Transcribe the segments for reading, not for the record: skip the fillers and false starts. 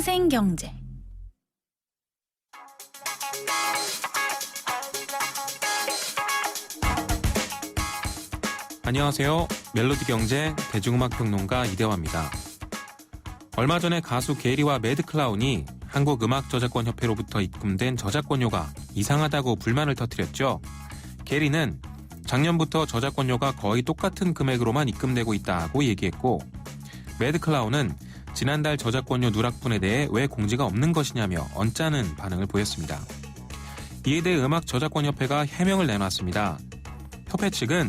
생생경제. 안녕하세요. 멜로디 경제 대중음악 평론가 이대화입니다. 얼마 전에 가수 게리와 매드클라운이 한국음악저작권협회로부터 입금된 저작권료가 이상하다고 불만을 터뜨렸죠. 게리는 작년부터 저작권료가 거의 똑같은 금액으로만 입금되고 있다고 얘기했고, 매드클라운은 지난달 저작권료 누락분에 대해 왜 공지가 없는 것이냐며 언짢은 반응을 보였습니다. 이에 대해 음악저작권협회가 해명을 내놨습니다. 협회 측은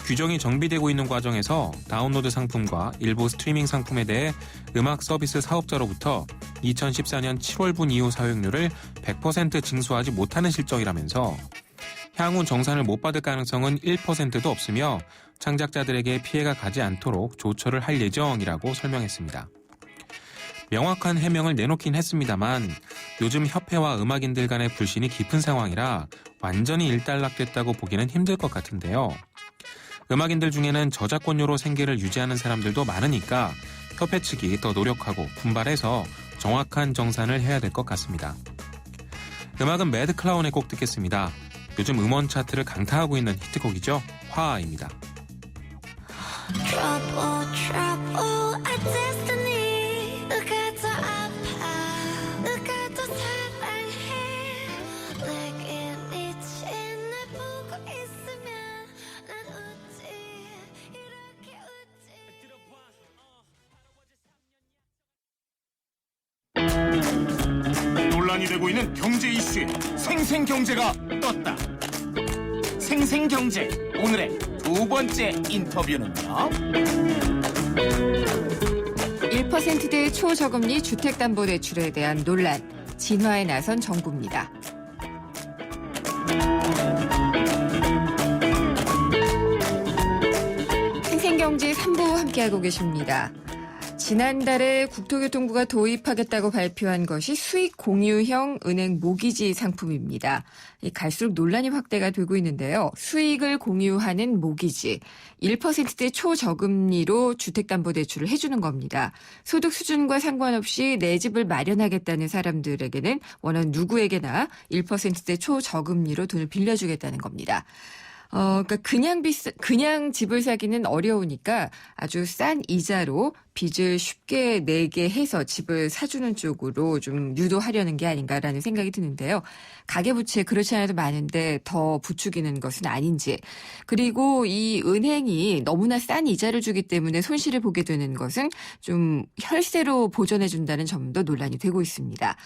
규정이 정비되고 있는 과정에서 다운로드 상품과 일부 스트리밍 상품에 대해 음악 서비스 사업자로부터 2014년 7월분 이후 사용료를 100% 징수하지 못하는 실정이라면서 향후 정산을 못 받을 가능성은 1%도 없으며 창작자들에게 피해가 가지 않도록 조처를 할 예정이라고 설명했습니다. 명확한 해명을 내놓긴 했습니다만 요즘 협회와 음악인들 간의 불신이 깊은 상황이라 완전히 일단락됐다고 보기는 힘들 것 같은데요. 음악인들 중에는 저작권료로 생계를 유지하는 사람들도 많으니까 협회 측이 더 노력하고 분발해서 정확한 정산을 해야 될 것 같습니다. 음악은 매드클라운의 곡 듣겠습니다. 요즘 음원 차트를 강타하고 있는 히트곡이죠. 화입니다. 논란이 되고 있는 경제 이슈에 생생경제가 떴다. 생생경제 오늘의 두 번째 인터뷰는요. 1%대 초저금리 주택담보대출에 대한 논란, 진화에 나선 정부입니다. 생생경제 3부 함께하고 계십니다. 지난달에 국토교통부가 도입하겠다고 발표한 것이 수익 공유형 은행 모기지 상품입니다. 갈수록 논란이 확대가 되고 있는데요. 수익을 공유하는 모기지, 1%대 초저금리로 주택담보대출을 해주는 겁니다. 소득 수준과 상관없이 내 집을 마련하겠다는 사람들에게는 원하는 누구에게나 1%대 초저금리로 돈을 빌려주겠다는 겁니다. 그러니까 그냥 집을 사기는 어려우니까 아주 싼 이자로 빚을 쉽게 내게 해서 집을 사주는 쪽으로 좀 유도하려는 게 아닌가라는 생각이 드는데요. 가계부채 그렇지 않아도 많은데 더 부추기는 것은 아닌지, 그리고 이 은행이 너무나 싼 이자를 주기 때문에 손실을 보게 되는 것은 좀 혈세로 보전해준다는 점도 논란이 되고 있습니다.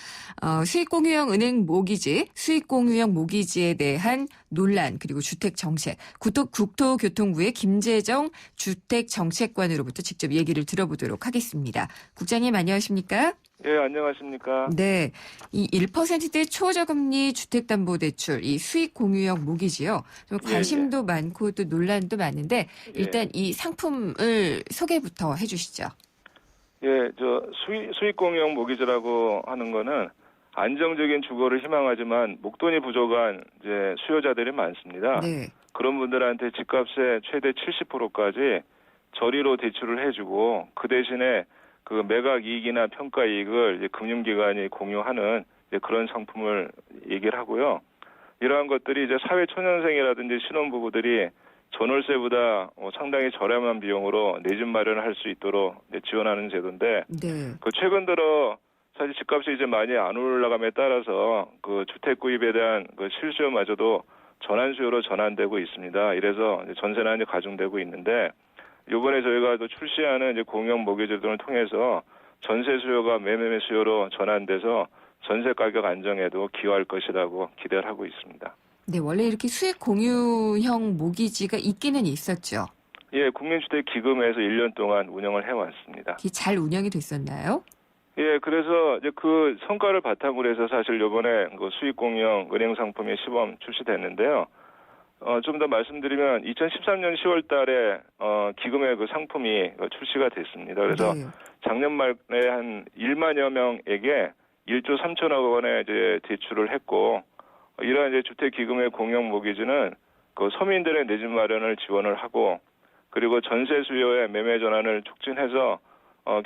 수익공유형 은행 모기지, 수익공유형 모기지에 대한 논란, 그리고 주택정책, 국토교통부의 김재정 주택정책관으로부터 직접 얘기를 들어보도록 하겠습니다. 국장님 안녕하십니까? 예, 안녕하십니까? 네, 이 1%대 초저금리 주택담보대출, 이 수익공유형 모기지요. 좀 관심도 많고 또 논란도 많은데 일단 이 상품을 소개부터 해주시죠. 예, 수익공유형 모기지라고 하는 거는 안정적인 주거를 희망하지만 목돈이 부족한 이제 수요자들이 많습니다. 네. 그런 분들한테 집값의 최대 70%까지 저리로 대출을 해주고 그 대신에 그 매각 이익이나 평가 이익을 이제 금융기관이 공유하는 이제 그런 상품을 얘기를 하고요. 이러한 것들이 이제 사회초년생이라든지 신혼부부들이 전월세보다 상당히 저렴한 비용으로 내 집 마련을 할 수 있도록 지원하는 제도인데, 네. 그 최근 들어 사실 집값이 이제 많이 안 올라감에 따라서 그 주택 구입에 대한 그 실수요마저도 전환 수요로 전환되고 있습니다. 이래서 전세난이 가중되고 있는데, 이번에 저희가 또 출시하는 이제 공유형 모기지 등을 통해서 전세 수요가 매매 수요로 전환돼서 전세 가격 안정에도 기여할 것이라고 기대를 하고 있습니다. 네, 원래 이렇게 수익 공유형 모기지가 있기는 있었죠. 예, 국민주택기금에서 1년 동안 운영을 해왔습니다. 잘 운영이 됐었나요? 예, 그래서 이제 그 성과를 바탕으로 해서 사실 이번에 그 수익공유형 은행 상품이 시범 출시됐는데요. 좀 더 말씀드리면 2013년 10월 달에 기금의 그 상품이 출시가 됐습니다. 그래서 네. 작년 말에 한 1만여 명에게 1조 3천억 원의 이제 대출을 했고, 이러한 이제 주택기금의 공유형 모기지는 그 서민들의 내 집 마련을 지원을 하고, 그리고 전세 수요의 매매 전환을 촉진해서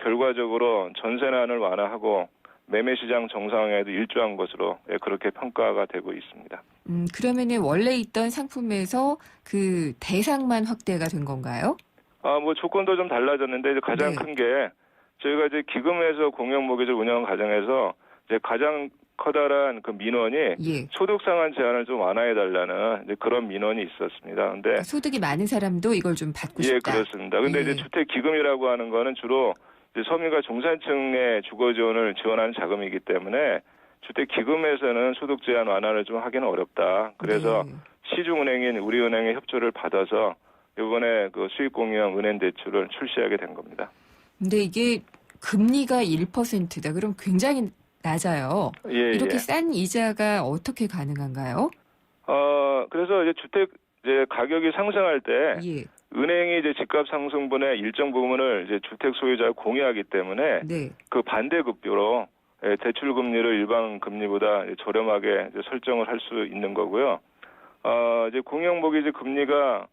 결과적으로 전세난을 완화하고 매매 시장 정상화에도 일조한 것으로 그렇게 평가가 되고 있습니다. 그러면은 원래 있던 상품에서 그 대상만 확대가 된 건가요? 뭐 조건도 좀 달라졌는데 이제 가장 네. 큰 게 저희가 이제 기금에서 공영 모기지를 운영하는 과정에서 이제 가장 커다란 그 민원이 예. 소득 상한 제한을 좀 완화해 달라는 이제 그런 민원이 있었습니다. 근데 소득이 많은 사람도 이걸 좀 받고 예, 싶다. 그렇습니다. 근데 예. 이제 주택 기금이라고 하는 거는 주로 이제 서민과 중산층의 주거 지원을 지원하는 자금이기 때문에 주택 기금에서는 소득 제한 완화를 좀 하기는 어렵다. 그래서 네. 시중은행인 우리은행의 협조를 받아서 이번에 그 수익공유형 은행 대출을 출시하게 된 겁니다. 근데 이게 금리가 1%다. 그럼 굉장히 낮아요. 예, 이렇게 예. 싼 이자가 어떻게 가능한가요? 그래서 이제 주택 이제 가격이 상승할 때 예. 은행이 이제 집값 상승분의 일정 부분을 이제 주택 소유자가 공유하기 때문에 네. 그 반대급부로 대출 금리를 일반 금리보다 저렴하게 이제 설정을 할 수 있는 거고요. 이제 공영 모기지 금리가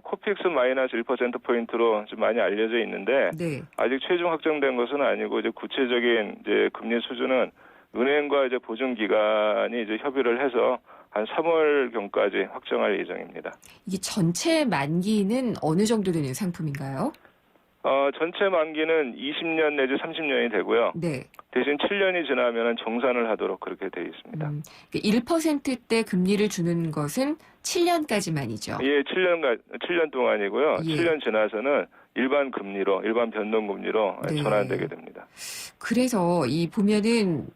코픽스 마이너스 1%포인트로 좀 많이 알려져 있는데 네. 아직 최종 확정된 것은 아니고 이제 구체적인 이제 금리 수준은 은행과 이제 보증기관이 이제 협의를 해서 한 3월경까지 확정할 예정입니다. 이게 전체 만기는 어느 정도 되는 상품인가요? 전체 만기는 20년 내지 30년이 되고요. 네. 대신 7년이 지나면 정산을 하도록 그렇게 되어 있습니다. 1%대 금리를 주는 것은 7년까지만이죠. 예, 7년 동안이고요. 예. 7년 지나서는 일반 금리로, 일반 변동금리로 네. 전환되게 됩니다. 그래서 이 보면은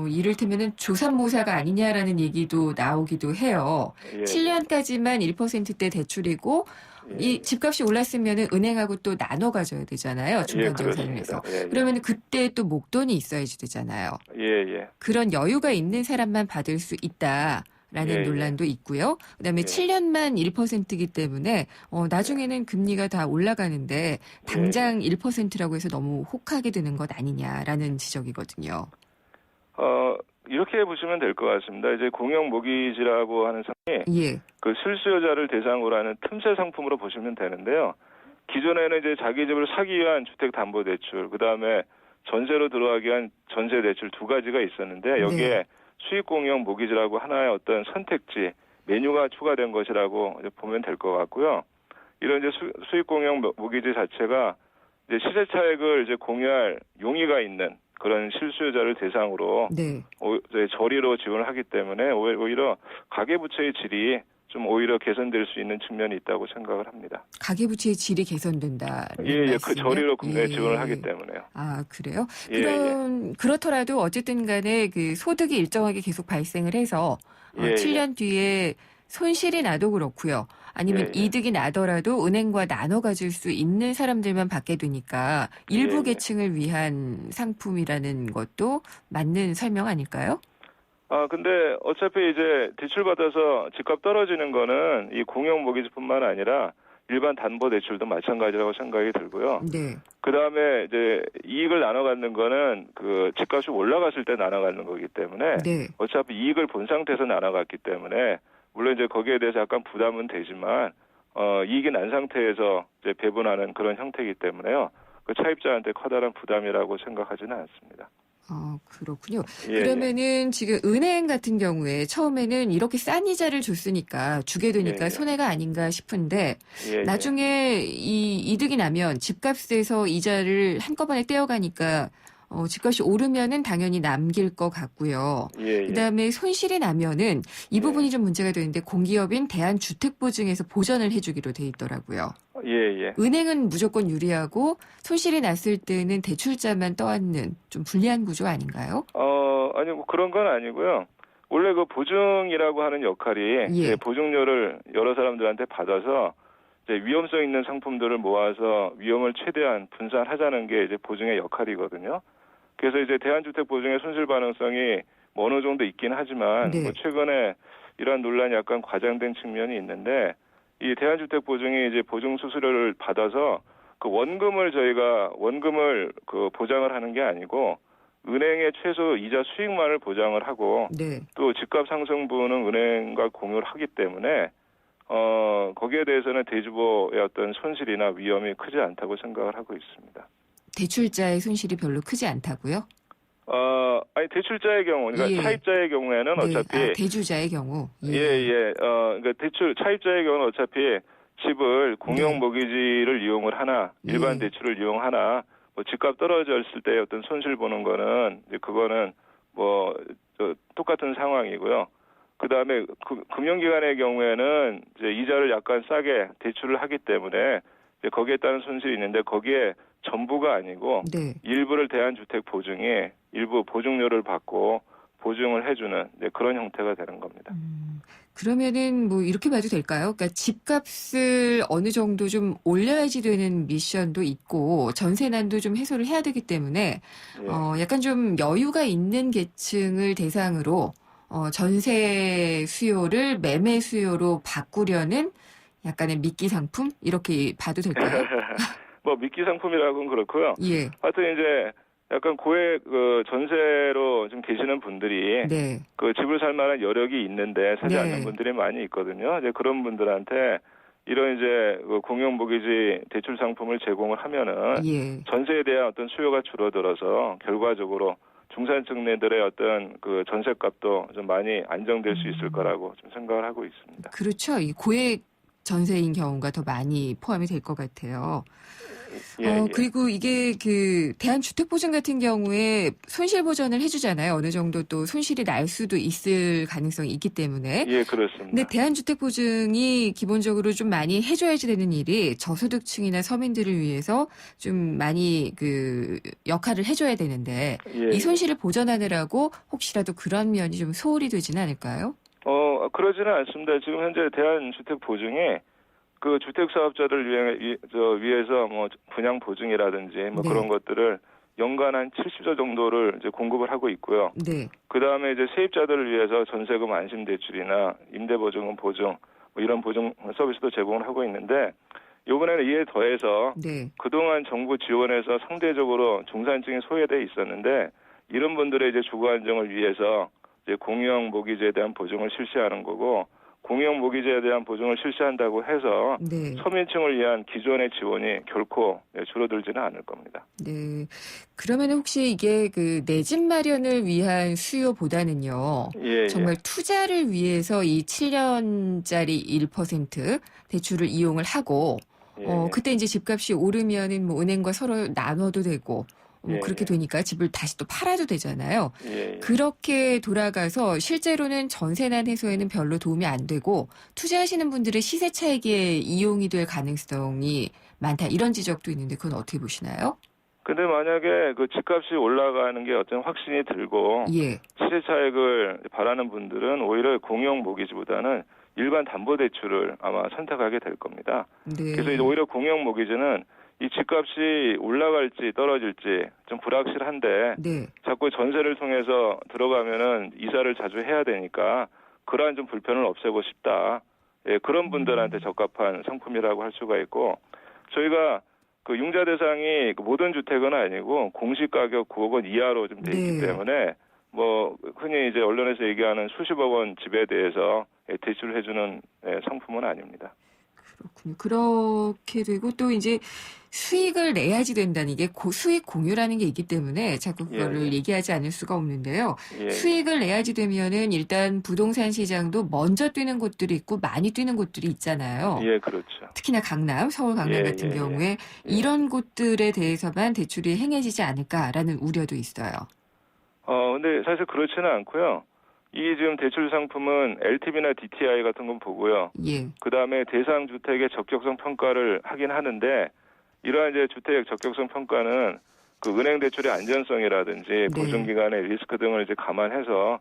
이를테면은 조삼모사가 아니냐라는 얘기도 나오기도 해요. 예, 7년까지만 1%대 대출이고 예. 이 집값이 올랐으면은 은행하고 또 나눠 가져야 되잖아요. 중간 정산을 해서. 그렇습니다. 예, 그러면 그때 또 목돈이 있어야지 되잖아요. 예, 예. 그런 여유가 있는 사람만 받을 수 있다라는 예, 예. 논란도 있고요. 그다음에 예. 7년만 1%이기 때문에 나중에는 금리가 다 올라가는데 당장 1%라고 해서 너무 혹하게 되는 것 아니냐라는 지적이거든요. 이렇게 보시면 될 것 같습니다. 이제 공영 모기지라고 하는 상품이 예. 그 실수요자를 대상으로 하는 틈새 상품으로 보시면 되는데요. 기존에는 이제 자기 집을 사기 위한 주택담보대출, 그 다음에 전세로 들어가기 위한 전세대출 두 가지가 있었는데 여기에 네. 수익공영 모기지라고 하나의 어떤 선택지, 메뉴가 추가된 것이라고 이제 보면 될 것 같고요. 이런 이제 수익공영 모기지 자체가 이제 시세 차익을 이제 공유할 용의가 있는 그런 실수요자를 대상으로 네. 저리로 지원을 하기 때문에 오히려 가계부채의 질이 좀 오히려 개선될 수 있는 측면이 있다고 생각을 합니다. 가계부채의 질이 개선된다. 예, 그 저리로 지원을 하기 때문에요. 아, 그래요? 예, 그렇더라도 어쨌든 간에 그 소득이 일정하게 계속 발생을 해서 예, 7년 뒤에 손실이 나도 그렇고요. 아니면 예. 이득이 나더라도 은행과 나눠 가질 수 있는 사람들만 받게 되니까 일부 예. 계층을 위한 상품이라는 것도 맞는 설명 아닐까요? 근데 어차피 이제 대출받아서 집값 떨어지는 거는 이 공영 모기지뿐만 아니라 일반 담보대출도 마찬가지라고 생각이 들고요. 네. 그 다음에 이제 이익을 나눠 갖는 거는 그 집값이 올라갔을 때 나눠 갖는 거기 때문에 네. 어차피 이익을 본 상태에서 나눠 갔기 때문에 물론 이제 거기에 대해서 약간 부담은 되지만 이익이 난 상태에서 이제 배분하는 그런 형태이기 때문에요. 그 차입자한테 커다란 부담이라고 생각하지는 않습니다. 그렇군요. 예, 그러면은 지금 은행 같은 경우에 처음에는 이렇게 싼 이자를 줬으니까 주게 되니까 예. 손해가 아닌가 싶은데 예, 나중에 이 이득이 나면 집값에서 이자를 한꺼번에 떼어가니까 집값이 오르면은 당연히 남길 것 같고요. 예, 예. 그다음에 손실이 나면은 이 부분이 좀 문제가 되는데 공기업인 대한주택보증에서 보전을 해주기로 돼 있더라고요. 예, 예. 은행은 무조건 유리하고 손실이 났을 때는 대출자만 떠안는 좀 불리한 구조 아닌가요? 아니 뭐 그런 건 아니고요. 원래 그 보증이라고 하는 역할이 예. 이제 보증료를 여러 사람들한테 받아서 이제 위험성 있는 상품들을 모아서 위험을 최대한 분산하자는 게 이제 보증의 역할이거든요. 그래서 이제 대한주택보증의 손실 반응성이 뭐 어느 정도 있긴 하지만 네. 뭐 최근에 이러한 논란이 약간 과장된 측면이 있는데 이 대한주택보증이 이제 보증 수수료를 받아서 그 원금을 그 보장을 하는 게 아니고 은행의 최소 이자 수익만을 보장을 하고 네. 또 집값 상승분은 은행과 공유를 하기 때문에 거기에 대해서는 대주보의 어떤 손실이나 위험이 크지 않다고 생각을 하고 있습니다. 대출자의 손실이 별로 크지 않다고요? 아니 대출자의 경우, 그러니까 예. 차입자의 경우에는 네. 어차피 대주자의 경우. 그러니까 차입자의 경우는 어차피 집을 공용 네. 모기지를 이용을 하나, 일반 예. 대출을 이용하나, 뭐 집값 떨어졌을 때 어떤 손실 보는 거는 이제 그거는 뭐 똑같은 상황이고요. 그다음에 금융기관의 경우에는 이제 이자를 약간 싸게 대출을 하기 때문에 이제 거기에 따른 손실이 있는데 거기에 전부가 아니고 네. 일부를 대한주택보증이 일부 보증료를 받고 보증을 해주는 이제 그런 형태가 되는 겁니다. 그러면은 뭐 이렇게 봐도 될까요? 그러니까 집값을 어느 정도 좀 올려야지 되는 미션도 있고 전세난도 좀 해소를 해야 되기 때문에 예. 약간 좀 여유가 있는 계층을 대상으로 전세 수요를 매매 수요로 바꾸려는 약간의 미끼 상품 이렇게 봐도 될까요? 뭐 미끼 상품이라고는 그렇고요. 예. 하여튼 이제 약간 고액 전세로 좀 계시는 분들이 네. 그 집을 살 만한 여력이 있는데 사지 네. 않는 분들이 많이 있거든요. 이제 그런 분들한테 이런 이제 그 공용 모기지 대출 상품을 제공을 하면은 예. 전세에 대한 어떤 수요가 줄어들어서 결과적으로 중산층네들의 어떤 그 전세값도 좀 많이 안정될 수 있을 거라고 좀 생각을 하고 있습니다. 그렇죠. 이 고액 전세인 경우가 더 많이 포함이 될 것 같아요. 예. 그리고 이게 그 대한주택보증 같은 경우에 손실 보전을 해주잖아요. 어느 정도 또 손실이 날 수도 있을 가능성이 있기 때문에. 예, 그렇습니다. 근데 대한주택보증이 기본적으로 좀 많이 해줘야지 되는 일이 저소득층이나 서민들을 위해서 좀 많이 그 역할을 해줘야 되는데 예, 이 손실을 보전하느라고 혹시라도 그런 면이 좀 소홀히 되지는 않을까요? 그러지는 않습니다. 지금 현재 대한주택보증이 그 주택사업자들 위해서 뭐 분양 보증이라든지 뭐 네. 그런 것들을 연간 한 70조 정도를 이제 공급을 하고 있고요. 네. 그 다음에 이제 세입자들을 위해서 전세금 안심대출이나 임대보증금 보증 뭐 이런 보증 서비스도 제공을 하고 있는데 이번에는 이에 더해서 네. 그동안 정부 지원에서 상대적으로 중산층이 소외돼 있었는데 이런 분들의 이제 주거 안정을 위해서 이제 공용 모기지에 대한 보증을 실시하는 거고 공용 모기지에 대한 보증을 실시한다고 해서 네. 서민층을 위한 기존의 지원이 결코 줄어들지는 않을 겁니다. 네. 그러면 혹시 이게 그 내 집 마련을 위한 수요보다는요. 예, 정말 투자를 위해서 이 7년짜리 1% 대출을 이용을 하고 예, 그때 이제 집값이 오르면은 뭐 은행과 서로 나눠도 되고 뭐 예, 그렇게 예. 되니까 집을 다시 또 팔아도 되잖아요. 예. 그렇게 돌아가서 실제로는 전세난 해소에는 별로 도움이 안 되고 투자하시는 분들의 시세 차익에 이용이 될 가능성이 많다. 이런 지적도 있는데 그건 어떻게 보시나요? 근데 만약에 그 집값이 올라가는 게 어떤 확신이 들고 예. 시세 차익을 바라는 분들은 오히려 공용 모기지보다는 일반 담보대출을 아마 선택하게 될 겁니다. 네. 그래서 이제 오히려 공용 모기지는 이 집값이 올라갈지 떨어질지 좀 불확실한데 네. 자꾸 전세를 통해서 들어가면은 이사를 자주 해야 되니까 그러한 좀 불편을 없애고 싶다. 예, 그런 분들한테 적합한 상품이라고 할 수가 있고 저희가 그 융자 대상이 모든 주택은 아니고 공시가격 9억 원 이하로 좀 돼 있기 네. 때문에 뭐 흔히 이제 언론에서 얘기하는 수십억 원 집에 대해서 대출을 해주는 상품은 아닙니다. 그렇군요. 그렇게 되고 또 이제 수익을 내야지 된다는 게 수익 공유라는 게 있기 때문에 자꾸 그거를 예. 얘기하지 않을 수가 없는데요. 예. 수익을 내야지 되면은 일단 부동산 시장도 먼저 뛰는 곳들이 있고 많이 뛰는 곳들이 있잖아요. 예, 그렇죠. 특히나 강남, 서울 강남 예, 같은 예, 경우에 예. 이런 곳들에 대해서만 대출이 행해지지 않을까라는 우려도 있어요. 근데 사실 그렇지는 않고요. 이 지금 대출 상품은 LTV나 DTI 같은 건 보고요. 예. 그 다음에 대상 주택의 적격성 평가를 하긴 하는데 이러한 이제 주택 적격성 평가는 그 은행 대출의 안전성이라든지 보증 기간의 리스크 등을 이제 감안해서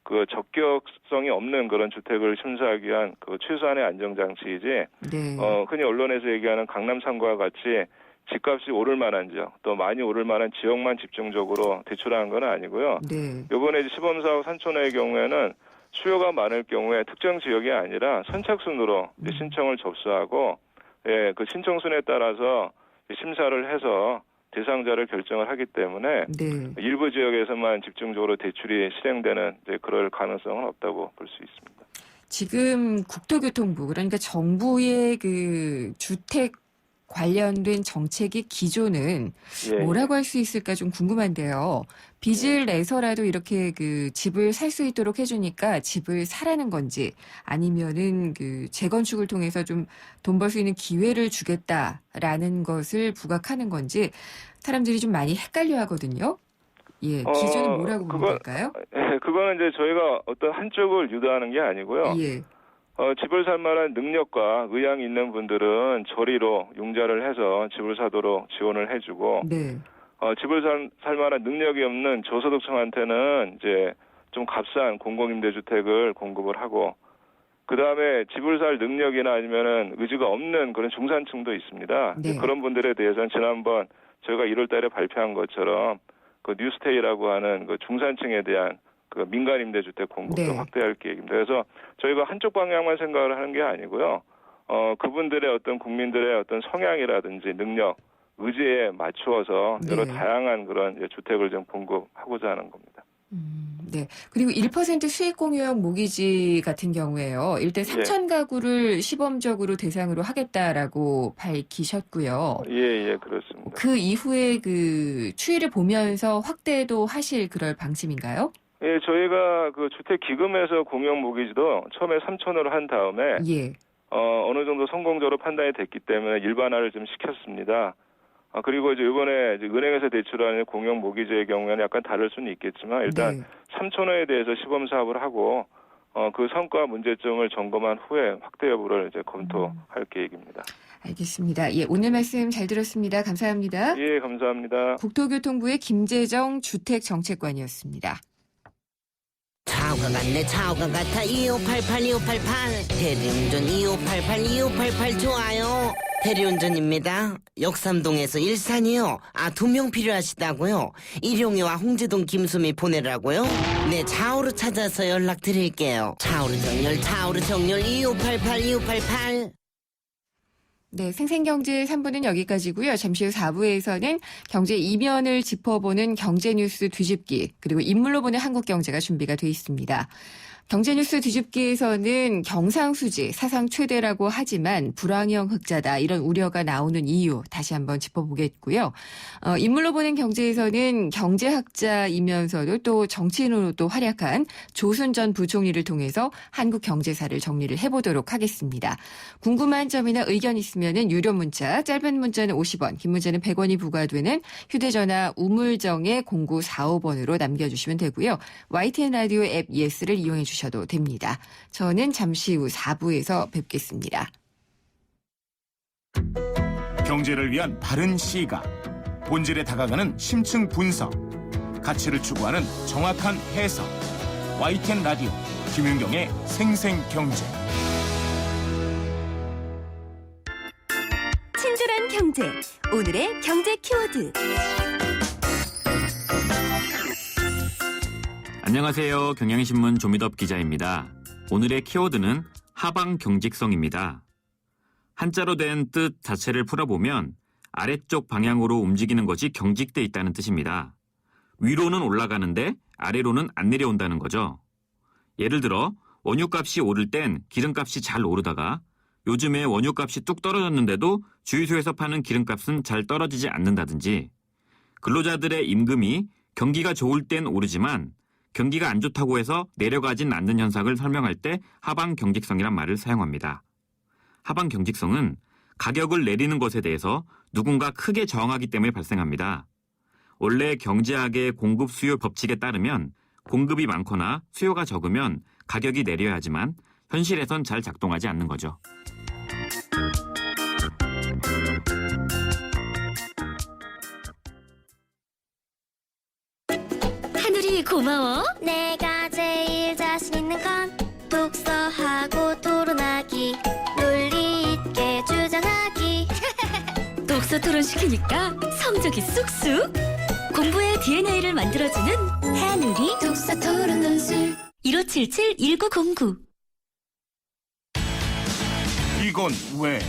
그 적격성이 없는 그런 주택을 심사하기 위한 그 최소한의 안정 장치이지. 네. 흔히 언론에서 얘기하는 강남 3구와 같이 집값이 오를 만한 지역, 또 많이 오를 만한 지역만 집중적으로 대출하는 건 아니고요. 네. 이번에 시범사업 산촌의 경우에는 수요가 많을 경우에 특정 지역이 아니라 선착순으로 신청을 접수하고 그 신청순에 따라서 심사를 해서 대상자를 결정을 하기 때문에 네. 일부 지역에서만 집중적으로 대출이 실행되는 그럴 가능성은 없다고 볼 수 있습니다. 지금 국토교통부 그러니까 정부의 그 주택 관련된 정책의 기조는 예, 뭐라고 할 수 있을까 좀 궁금한데요. 빚을 내서라도 이렇게 그 집을 살 수 있도록 해주니까 집을 사라는 건지 아니면은 그 재건축을 통해서 좀 돈 벌 수 있는 기회를 주겠다라는 것을 부각하는 건지 사람들이 좀 많이 헷갈려 하거든요. 예, 기조는 뭐라고 보면 될까요? 예, 그거는 이제 저희가 어떤 한쪽을 유도하는 게 아니고요. 예, 집을 살 만한 능력과 의향이 있는 분들은 저리로 융자를 해서 집을 사도록 지원을 해주고, 네, 집을 살 만한 능력이 없는 저소득층한테는 이제 좀 값싼 공공임대주택을 공급을 하고, 그 다음에 집을 살 능력이나 아니면은 의지가 없는 그런 중산층도 있습니다. 네. 그런 분들에 대해서는 지난번 저희가 1월 달에 발표한 것처럼 그 뉴스테이라고 하는 그 중산층에 대한 그 민간 임대주택 공급도 네. 확대할 계획입니다. 그래서 저희가 한쪽 방향만 생각을 하는 게 아니고요. 그분들의 어떤 국민들의 어떤 성향이라든지 능력, 의지에 맞추어서 여러 네. 다양한 그런 이제 주택을 좀 공급하고자 하는 겁니다. 네. 그리고 1% 수익 공유형 모기지 같은 경우에요. 일대 3천 가구를 시범적으로 대상으로 하겠다라고 밝히셨고요. 예, 그렇습니다. 그 이후에 그 추이를 보면서 확대도 하실 그럴 방침인가요? 예, 저희가 그 주택기금에서 공유형 모기지도 처음에 3천으로 한 다음에 예. 어느 정도 성공적으로 판단이 됐기 때문에 일반화를 좀 시켰습니다. 그리고 이제 이번에 이제 은행에서 대출하는 공용 모기지의 경우에는 약간 다를 수는 있겠지만 일단 네. 3천호에 대해서 시범 사업을 하고 그 성과 문제점을 점검한 후에 확대 여부를 이제 검토할 계획입니다. 알겠습니다. 예, 오늘 말씀 잘 들었습니다. 감사합니다. 예, 감사합니다. 국토교통부의 김재정 주택정책관이었습니다. 차오가 같네 차오가 같아 2588 2588 대리운전 2588 2588 좋아요 대리운전입니다. 역삼동에서 일산이요. 2명 필요하시다고요? 일용이와 홍제동 김수미 보내라고요? 네, 차오로 찾아서 연락드릴게요. 차오로 정렬 2588 2588 네, 생생경제 3부는 여기까지고요. 잠시 후 4부에서는 경제 이면을 짚어보는 경제뉴스 뒤집기, 그리고 인물로 보는 한국경제가 준비가 돼 있습니다. 경제뉴스 뒤집기에서는 경상수지 사상 최대라고 하지만 불황형 흑자다 이런 우려가 나오는 이유 다시 한번 짚어보겠고요. 인물로 보는 경제에서는 경제학자이면서도 또 정치인으로도 활약한 조순 전 부총리를 통해서 한국 경제사를 정리를 해보도록 하겠습니다. 궁금한 점이나 의견 있으면은 유료 문자, 짧은 문자는 50원, 긴 문자는 100원이 부과되는 휴대전화 우물정의 0945번으로 남겨주시면 되고요. YTN 라디오 앱 예스를 이용해 주셔도 됩니다. 저는 잠시 후 4부에서 뵙겠습니다. 경제를 위한 바른 시각, 본질에 다가가는 심층 분석, 가치를 추구하는 정확한 해석. YTN 라디오 김윤경의 생생경제. 친절한 경제, 오늘의 경제 키워드. 안녕하세요. 경향신문 조미덕 기자입니다. 오늘의 키워드는 하방 경직성입니다. 한자로 된 뜻 자체를 풀어보면 아래쪽 방향으로 움직이는 것이 경직돼 있다는 뜻입니다. 위로는 올라가는데 아래로는 안 내려온다는 거죠. 예를 들어 원유값이 오를 땐 기름값이 잘 오르다가 요즘에 원유값이 뚝 떨어졌는데도 주유소에서 파는 기름값은 잘 떨어지지 않는다든지, 근로자들의 임금이 경기가 좋을 땐 오르지만 경기가 안 좋다고 해서 내려가진 않는 현상을 설명할 때 하방 경직성이란 말을 사용합니다. 하방 경직성은 가격을 내리는 것에 대해서 누군가 크게 저항하기 때문에 발생합니다. 원래 경제학의 공급 수요 법칙에 따르면 공급이 많거나 수요가 적으면 가격이 내려야 하지만 현실에선 잘 작동하지 않는 거죠. 하늘이 고마워. 내가 제일 자신 있는 건 독서하고 토론하기, 논리 있게 주장하기. 독서 토론 시키니까 성적이 쑥쑥. 공부의 DNA를 만들어주는 하늘이 독서 토론 논술 1577-1909. 이건 왜?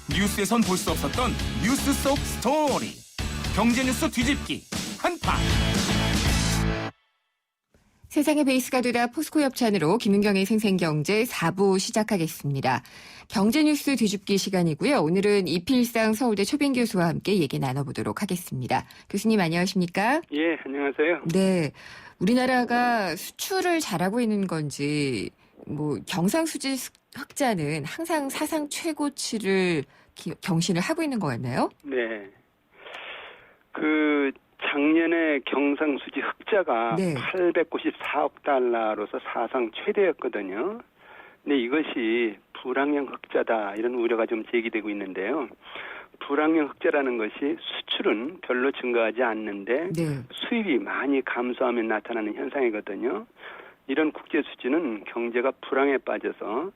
뉴스에선 볼 수 없었던 뉴스 속 스토리. 경제 뉴스 뒤집기 한판. 세상의 베이스가 되다 포스코 협찬으로 김은경의 생생경제 4부 시작하겠습니다. 경제뉴스 뒤집기 시간이고요. 오늘은 이필상 서울대 초빙 교수와 함께 얘기 나눠보도록 하겠습니다. 교수님 안녕하십니까? 예, 안녕하세요. 네, 우리나라가 수출을 잘하고 있는 건지 경상수지 흑자는 항상 사상 최고치를 경신을 하고 있는 것 같나요? 네. 작년에 경상수지 흑자가 네. 894억 달러로서 사상 최대였거든요. 근데 이것이 불황형 흑자다 이런 우려가 좀 제기되고 있는데요. 불황형 흑자라는 것이 수출은 별로 증가하지 않는데 네. 수입이 많이 감소하면 나타나는 현상이거든요. 이런 국제 수지는 경제가 불황에 빠져서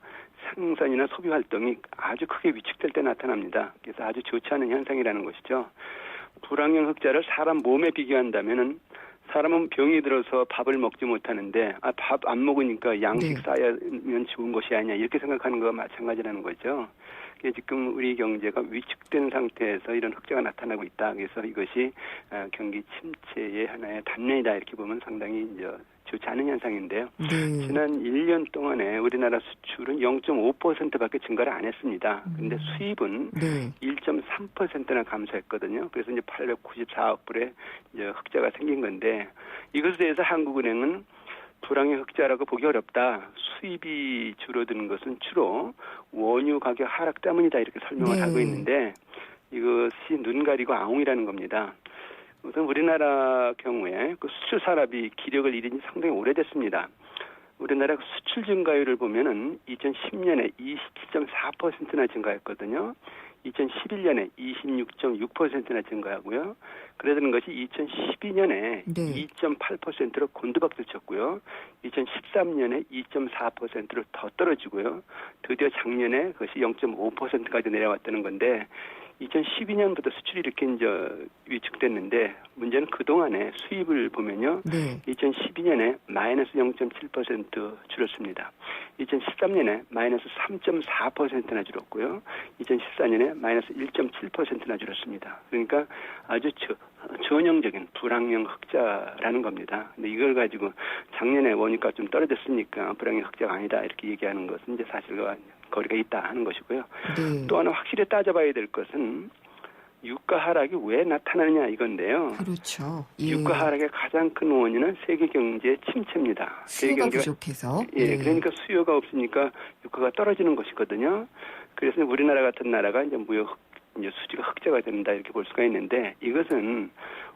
생산이나 소비 활동이 아주 크게 위축될 때 나타납니다. 그래서 아주 좋지 않은 현상이라는 것이죠. 불황형 흑자를 사람 몸에 비교한다면은 사람은 병이 들어서 밥을 먹지 못하는데 밥 안 먹으니까 양식 네. 쌓이면 좋은 것이 아니냐 이렇게 생각하는 거와 마찬가지라는 거죠. 지금 우리 경제가 위축된 상태에서 이런 흑자가 나타나고 있다. 그래서 이것이 경기 침체의 하나의 단면이다 이렇게 보면 상당히 이제 좋지 않은 현상인데요. 네. 지난 1년 동안에 우리나라 수출은 0.5%밖에 증가를 안 했습니다. 그런데 수입은 네. 1.3%나 감소했거든요. 그래서 이제 894억 불의 이제 흑자가 생긴 건데 이것에 대해서 한국은행은 불황의 흑자라고 보기 어렵다. 수입이 줄어드는 것은 주로 원유 가격 하락 때문이다 이렇게 설명을 네. 하고 있는데 이것이 눈 가리고 아웅이라는 겁니다. 우선 우리나라 경우에 수출 산업이 기력을 잃은 지 상당히 오래됐습니다. 우리나라 수출 증가율을 보면은 2010년에 27.4%나 증가했거든요. 2011년에 26.6%나 증가하고요. 그러던 것이 2012년에 네. 2.8%로 곤두박질 쳤고요. 2013년에 2.4%로 더 떨어지고요. 드디어 작년에 그것이 0.5%까지 내려왔다는 건데 2012년부터 수출이 이렇게 이제 위축됐는데 문제는 그동안에 수입을 보면요. 네. 2012년에 마이너스 0.7% 줄었습니다. 2013년에 마이너스 3.4%나 줄었고요. 2014년에 마이너스 1.7%나 줄었습니다. 그러니까 아주 전형적인 불황형 흑자라는 겁니다. 근데 이걸 가지고 작년에 원유가 좀 떨어졌으니까 불황형 흑자가 아니다 이렇게 얘기하는 것은 이제 사실과 거리가 있다 하는 것이고요. 네. 또 하나 확실히 따져봐야 될 것은 유가 하락이 왜 나타나느냐 이건데요. 그렇죠. 예. 유가 하락의 가장 큰 원인은 세계 경제의 침체입니다. 수요가 부족해서. 예, 네. 그러니까 수요가 없으니까 유가가 떨어지는 것이거든요. 그래서 우리나라 같은 나라가 이제 이제 수지가 흑자가 된다 이렇게 볼 수가 있는데 이것은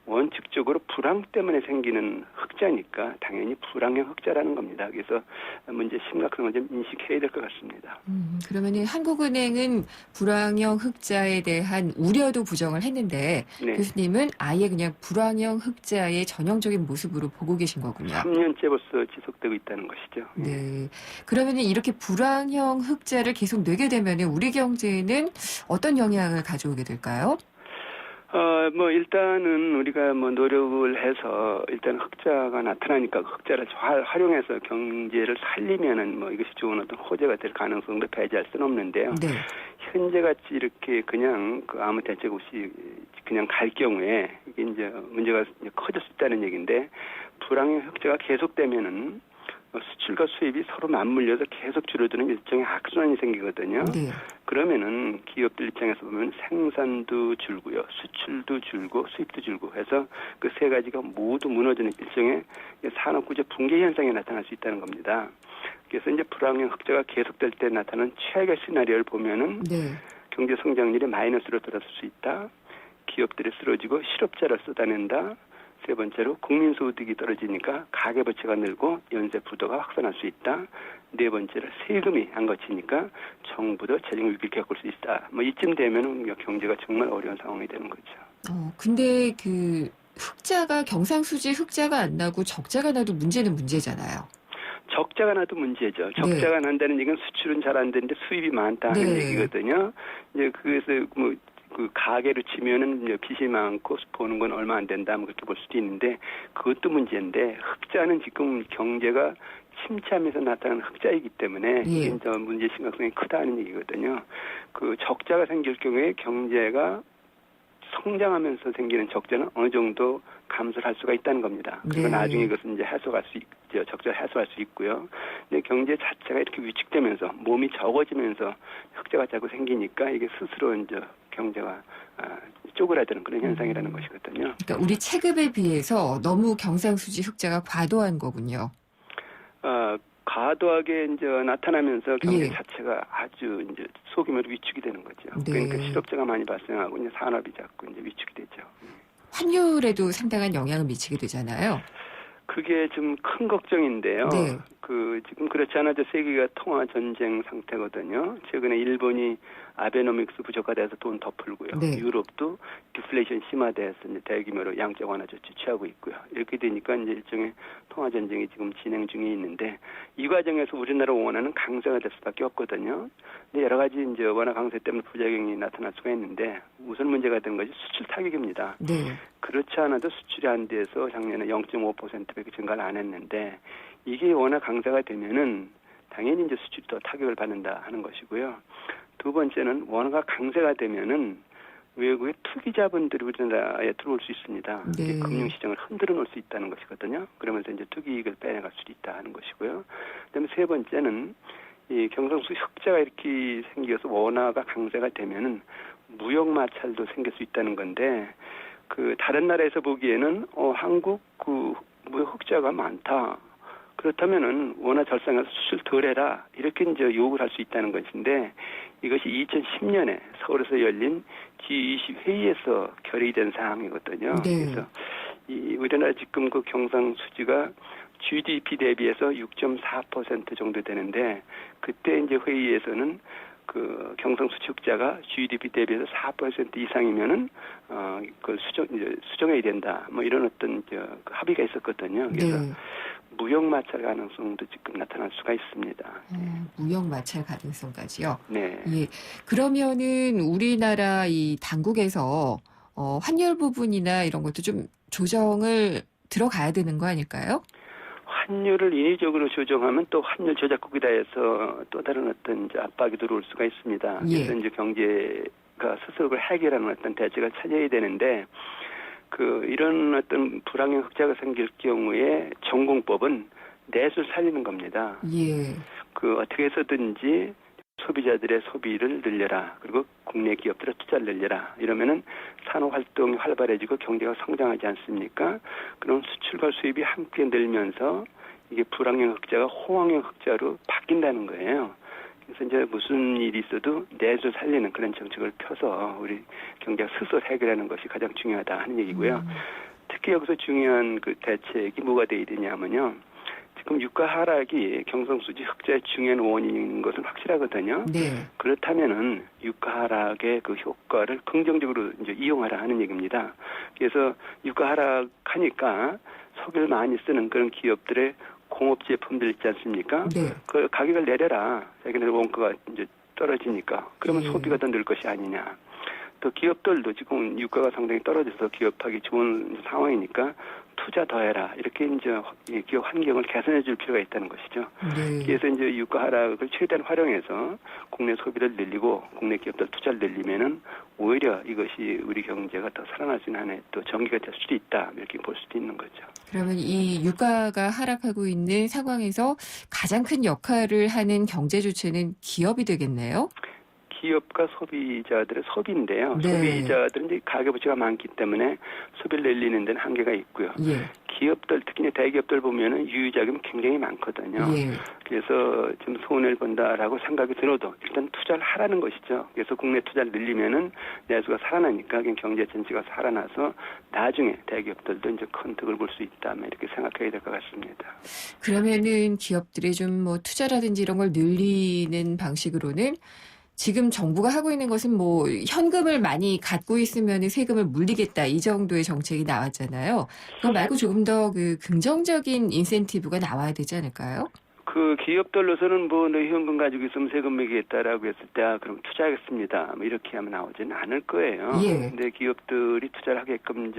원칙적으로 불황 때문에 생기는 흑자니까 당연히 불황형 흑자라는 겁니다. 그래서 문제 심각성을 좀 인식해야 될 것 같습니다. 그러면은 한국은행은 불황형 흑자에 대한 우려도 부정을 했는데 네. 교수님은 아예 그냥 불황형 흑자의 전형적인 모습으로 보고 계신 거군요. 3년째 벌써 지속되고 있다는 것이죠. 네. 그러면은 이렇게 불황형 흑자를 계속 내게 되면은 우리 경제에는 어떤 영향을 가져오게 될까요? 일단은 우리가 노력을 해서 일단 흑자가 나타나니까 그 흑자를 잘 활용해서 경제를 살리면은 이것이 좋은 어떤 호재가 될 가능성도 배제할 수는 없는데요. 네. 현재 같이 이렇게 그냥 아무 대책 없이 그냥 갈 경우에 이게 이제 문제가 커질 수 있다는 얘기인데 불황의 흑자가 계속되면은 수출과 수입이 서로 맞물려서 계속 줄어드는 일종의 악순환이 생기거든요. 네. 그러면은 기업들 입장에서 보면 생산도 줄고요, 수출도 줄고 수입도 줄고 해서 그 세 가지가 모두 무너지는 일종의 산업구조 붕괴 현상이 나타날 수 있다는 겁니다. 그래서 이제 불황형 흑자가 계속될 때 나타나는 최악의 시나리오를 보면은 네. 경제 성장률이 마이너스로 돌아설 수 있다. 기업들이 쓰러지고 실업자를 쏟아낸다. 세 번째로 국민소득이 떨어지니까 가계부채가 늘고 연쇄 부도가 확산할 수 있다. 네 번째로 세금이 안 거치니까 정부도 재정 위기를 겪을 수 있다. 이쯤 되면은 경제가 정말 어려운 상황이 되는 거죠. 근데 흑자가 경상수지 흑자가 안 나고 적자가 나도 문제는 문제잖아요. 적자가 나도 문제죠. 적자가 난다는 얘기는 수출은 잘 안 되는데 수입이 많다는 네. 얘기거든요. 이제 그래서 가계로 치면은 이제 빚이 많고 버는 건 얼마 안 된다 그렇게 볼 수도 있는데 그것도 문제인데 흑자는 지금 경제가 침체하면서 나타나는 흑자이기 때문에 이게 이제 문제 심각성이 크다는 얘기거든요. 적자가 생길 경우에 경제가 성장하면서 생기는 적자는 어느 정도 감소를 할 수가 있다는 겁니다. 그리고 네. 나중에 이것은 이제 적자를 해소할 수 있고요. 근데 경제 자체가 이렇게 위축되면서 몸이 적어지면서 흑자가 자꾸 생기니까 이게 스스로 이제 경제가 쪼그라드는 그런 현상이라는 것이거든요. 그러니까 우리 체급에 비해서 너무 경상수지 흑자가 과도한 거군요. 과도하게 이제 나타나면서 경제 예. 자체가 아주 이제 소규모로 위축이 되는 거죠. 네. 그러니까 실업자가 많이 발생하고 이제 산업이 자꾸 이제 위축이 되죠. 환율에도 상당한 영향을 미치게 되잖아요. 그게 좀 큰 걱정인데요. 네. 지금 그렇지 않아도 세계가 통화 전쟁 상태거든요. 최근에 일본이 아베노믹스 부족화돼서 돈 더 풀고요. 네. 유럽도 디플레이션 심화돼서 이제 대규모로 양적 완화 조치 취하고 있고요. 이렇게 되니까 이제 일종의 통화 전쟁이 지금 진행 중에 있는데 이 과정에서 우리나라 원화는 강세가 될 수밖에 없거든요. 근데 여러 가지 이제 원화 강세 때문에 부작용이 나타날 수가 있는데 우선 문제가 된 것이 수출 타격입니다. 네. 그렇지 않아도 수출이 안 돼서 작년에 0.5%밖에 증가를 안 했는데 이게 워낙 강세가 되면은 당연히 이제 수출이 더 타격을 받는다 하는 것이고요. 두 번째는 원화가 강세가 되면은 외국의 투기자본들이 우리나라에 들어올 수 있습니다. 네. 금융시장을 흔들어 놓을 수 있다는 것이거든요. 그러면서 이제 투기이익을 빼내갈 수도 있다 하는 것이고요. 그다음에 세 번째는 이 경상수 흑자가 이렇게 생겨서 원화가 강세가 되면은 무역 마찰도 생길 수 있다는 건데 다른 나라에서 보기에는 한국 무역 흑자가 많다. 그렇다면은 원화 절상해서 수출 덜해라 이렇게 이제 요구를 할 수 있다는 것인데 이것이 2010년에 서울에서 열린 G20 회의에서 결의된 사항이거든요. 네. 그래서 우리나라 지금 그 경상수지가 GDP 대비해서 6.4% 정도 되는데 그때 이제 회의에서는 그 경상수지 흑자가 GDP 대비해서 4% 이상이면은 그걸 수정해야 된다. 뭐 이런 어떤 합의가 있었거든요. 그래서 네. 무역 마찰 가능성도 지금 나타날 수가 있습니다. 무역 마찰 가능성까지요. 네. 예. 그러면은 우리나라 이 당국에서 환율 부분이나 이런 것도 좀 조정을 들어가야 되는 거 아닐까요? 환율을 인위적으로 조정하면 또 환율 조작국이다 해서 또 다른 어떤 이제 압박이 들어올 수가 있습니다. 예. 그래서 이제 경제가 스스로 해결하는 어떤 대책을 찾아야 되는데 이런 어떤 불황형 흑자가 생길 경우에 전공법은 넷을 살리는 겁니다. 예. 어떻게 해서든지 소비자들의 소비를 늘려라. 그리고 국내 기업들의 투자를 늘려라. 이러면은 산업 활동이 활발해지고 경제가 성장하지 않습니까? 그럼 수출과 수입이 함께 늘면서 이게 불황형 흑자가 호황형 흑자로 바뀐다는 거예요. 그래서 이제 무슨 일이 있어도 내수 살리는 그런 정책을 펴서 우리 경제가 스스로 해결하는 것이 가장 중요하다 하는 얘기고요. 특히 여기서 중요한 그 대책이 뭐가 돼야 되냐면요. 지금 유가 하락이 경상수지 흑자의 중요한 원인인 것은 확실하거든요. 네. 그렇다면은 유가 하락의 그 효과를 긍정적으로 이제 이용하라 하는 얘기입니다. 그래서 유가 하락하니까 석유를 많이 쓰는 그런 기업들의 공업 제품들 있지 않습니까? 네. 그 가격을 내려라. 자기네 원가가 이제 떨어지니까. 그러면 예. 소비가 더 늘 것이 아니냐. 또 기업들도 지금 유가가 상당히 떨어져서 기업하기 좋은 상황이니까 투자 더 해라. 이렇게 이제 기업 환경을 개선해 줄 필요가 있다는 것이죠. 네. 그래서 이제 유가 하락을 최대한 활용해서 국내 소비를 늘리고 국내 기업들 투자를 늘리면은 오히려 이것이 우리 경제가 더 살아날 수 있는 한에 또 전기가 될 수도 있다. 이렇게 볼 수도 있는 거죠. 그러면 이 유가가 하락하고 있는 상황에서 가장 큰 역할을 하는 경제 주체는 기업이 되겠네요. 기업과 소비자들의 소비인데요. 네. 소비자들은 이제 가계부채가 많기 때문에 소비를 늘리는 데는 한계가 있고요. 예. 기업들, 특히 대기업들 보면은 유유자금이 굉장히 많거든요. 예. 그래서 좀 손해를 본다라고 생각이 들어도 일단 투자를 하라는 것이죠. 그래서 국내 투자를 늘리면은 내수가 살아나니까 경제 전체가 살아나서 나중에 대기업들도 이제 큰 득을 볼 수 있다. 이렇게 생각해야 될 것 같습니다. 그러면은 기업들이 좀 뭐 투자라든지 이런 걸 늘리는 방식으로는 지금 정부가 하고 있는 것은 뭐 현금을 많이 갖고 있으면 세금을 물리겠다 이 정도의 정책이 나왔잖아요. 그거 말고 조금 더 긍정적인 인센티브가 나와야 되지 않을까요? 그 기업들로서는 뭐 너희 현금 가지고 있으면 세금 매기겠다라고 했을 때 그럼 투자하겠습니다. 뭐 이렇게 하면 나오지는 않을 거예요. 예. 근데 기업들이 투자를 하게끔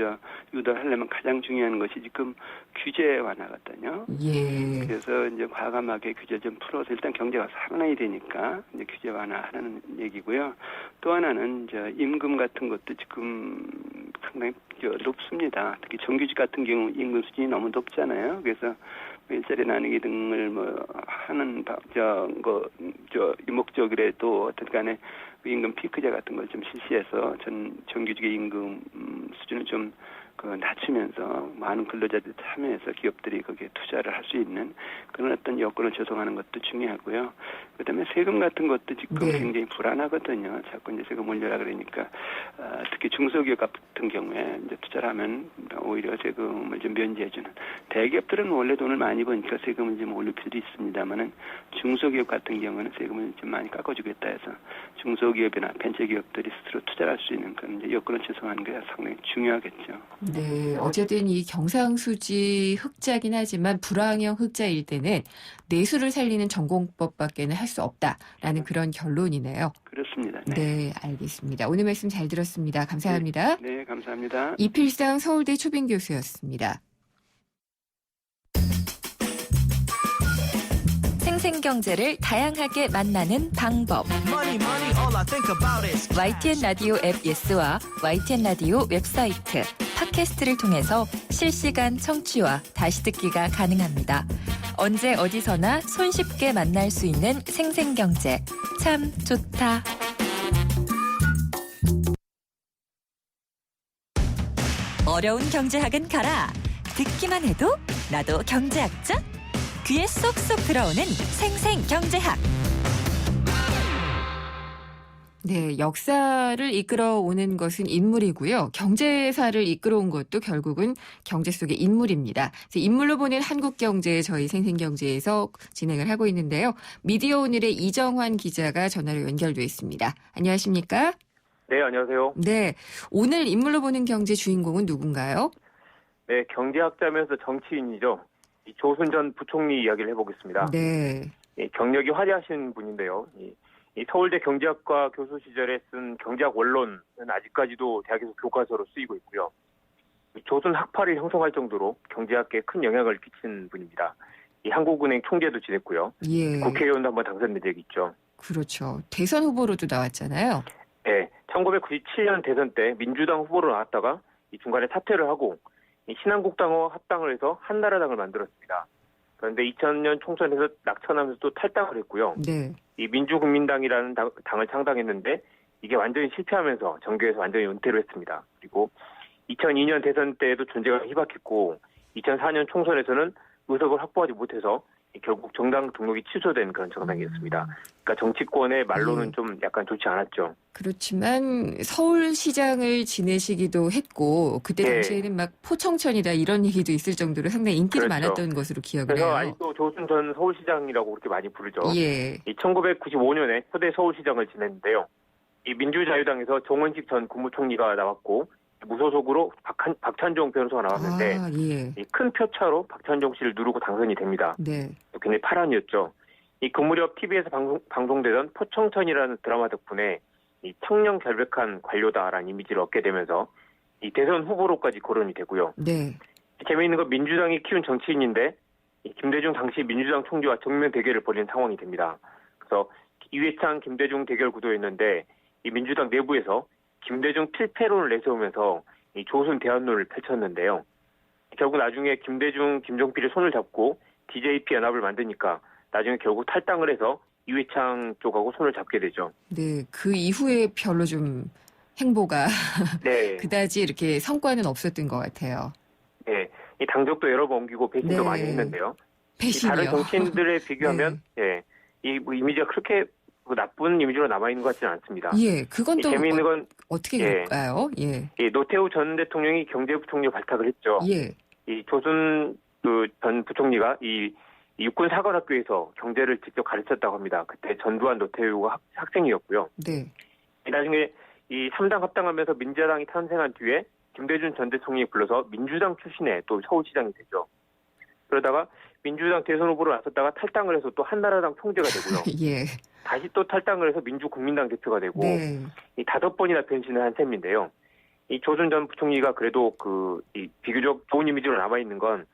유도를 하려면 가장 중요한 것이 지금 규제 완화거든요. 예. 그래서 이제 과감하게 규제 좀 풀어서 일단 경제가 살아나야 되니까 이제 규제 완화하는 얘기고요. 또 하나는 이제 임금 같은 것도 지금 상당히 높습니다. 특히 정규직 같은 경우 임금 수준이 너무 높잖아요. 그래서 일자리 나누기 등을 뭐 하는 이목적이라도 어쨌든 간에 임금 피크제 같은 걸 좀 실시해서 정규직의 임금 수준을 좀 낮추면서 많은 근로자들이 참여해서 기업들이 거기에 투자를 할 수 있는 그런 어떤 여건을 조성하는 것도 중요하고요. 그다음에 세금 같은 것도 지금 네. 굉장히 불안하거든요. 자꾸 이제 세금 올려라 그러니까 특히 중소기업 같은 경우에 이제 투자를 하면 오히려 세금을 좀 면제해주는 대기업들은 원래 돈을 많이 버니까 세금을 좀 올릴 필요도 있습니다만은 중소기업 같은 경우는 세금을 좀 많이 깎아주겠다 해서 중소기업이나 벤처기업들이 스스로 투자를 할 수 있는 그런 이제 여건을 조성하는 게 상당히 중요하겠죠. 네, 어쨌든 이 경상수지 흑자긴 하지만 불황형 흑자일 때는 내수를 살리는 전공법밖에는 할 수 없다라는 그런 결론이네요. 그렇습니다. 네, 알겠습니다. 오늘 말씀 잘 들었습니다. 감사합니다. 네, 감사합니다. 이필상 서울대 초빙 교수였습니다. 생생경제를 다양하게 만나는 방법. YTN 라디오 앱 예스와 YTN 라디오 웹사이트, 팟캐스트를 통해서 실시간 청취와 다시 듣기가 가능합니다. 언제 어디서나 손쉽게 만날 수 있는 생생경제. 참 좋다. 어려운 경제학은 가라. 듣기만 해도 나도 경제학자? 귀에 쏙쏙 들어오는 생생경제학. 네, 역사를 이끌어오는 것은 인물이고요. 경제사를 이끌어온 것도 결국은 경제 속의 인물입니다. 그래서 인물로 보는 한국 경제 저희 생생경제에서 진행을 하고 있는데요. 미디어 오늘의 이정환 기자가 전화로 연결돼 있습니다. 안녕하십니까? 네, 안녕하세요. 네, 오늘 인물로 보는 경제 주인공은 누군가요? 네, 경제학자면서 정치인이죠. 이 조순 전 부총리 이야기를 해보겠습니다. 네. 경력이 화려하신 분인데요. 이 서울대 경제학과 교수 시절에 쓴 경제학 원론은 아직까지도 대학에서 교과서로 쓰이고 있고요. 조선 학파를 형성할 정도로 경제학계에 큰 영향을 끼친 분입니다. 이 한국은행 총재도 지냈고요. 예. 국회의원도 한번 당선된 적이 있죠. 그렇죠. 대선 후보로도 나왔잖아요. 네, 1997년 대선 때 민주당 후보로 나왔다가 이 중간에 사퇴를 하고 이 신한국당과 합당을 해서 한나라당을 만들었습니다. 그런데 2000년 총선에서 낙천하면서 또 탈당을 했고요. 네. 이 민주국민당이라는 당을 창당했는데 이게 완전히 실패하면서 정계에서 완전히 은퇴를 했습니다. 그리고 2002년 대선 때에도 존재가 희박했고 2004년 총선에서는 의석을 확보하지 못해서 결국 정당 등록이 취소된 그런 정당이었습니다. 그러니까 정치권의 말로는 좀 약간 좋지 않았죠. 그렇지만 서울시장을 지내시기도 했고 그때 네. 당시에는 막 포청천이다 이런 얘기도 있을 정도로 상당히 인기가 그렇죠. 많았던 것으로 기억을 그래서 해요. 아직도 조순 전 서울시장이라고 그렇게 많이 부르죠. 예. 이 1995년에 초대 서울시장을 지냈는데요. 이 민주자유당에서 정원식 전 국무총리가 나왔고 무소속으로 박찬종 변호사가 나왔는데 아, 예. 이 큰 표차로 박찬종 씨를 누르고 당선이 됩니다. 네. 굉장히 파란이었죠. 이 그 무렵 TV에서 방송되던 포청천이라는 드라마 덕분에 이 청렴 결백한 관료다라는 이미지를 얻게 되면서 이 대선 후보로까지 거론이 되고요. 네. 재미있는 건 민주당이 키운 정치인인데 이 김대중 당시 민주당 총재와 정면 대결을 벌이는 상황이 됩니다. 그래서 이회창 김대중 대결 구도였는데 이 민주당 내부에서 김대중 필패론을 내세우면서 이 조순 대안론을 펼쳤는데요. 결국 나중에 김대중, 김종필이 손을 잡고 DJP 연합을 만드니까 나중에 결국 탈당을 해서 이회창 쪽하고 손을 잡게 되죠. 네. 그 이후에 별로 좀 행보가 네. 그다지 이렇게 성과는 없었던 것 같아요. 네. 이 당적도 여러 번 옮기고 배신도 네. 많이 했는데요. 배신이요. 다른 정치인들에 비교하면 네. 이 이미지가 그렇게 나쁜 이미지로 남아있는 것 같지는 않습니다. 예. 그건 또 재미있는 건 어떻게 예. 될까요? 예. 이 노태우 전 대통령이 경제부총리 발탁을 했죠. 예. 이 조순 전 부총리가 이 육군사관학교에서 경제를 직접 가르쳤다고 합니다. 그때 전두환 노태우가 학생이었고요. 네. 나중에 이 3당 합당하면서 민주당이 탄생한 뒤에 김대중 전 대통령이 불러서 민주당 출신의 또 서울시장이 되죠. 그러다가 민주당 대선 후보로 나섰다가 탈당을 해서 또 한나라당 총재가 되고요. 예. 다시 또 탈당을 해서 민주국민당 대표가 되고 네. 이 5번이나 변신을 한 셈인데요. 이 조순 전 부총리가 그래도 이 비교적 좋은 이미지로 남아 있는 건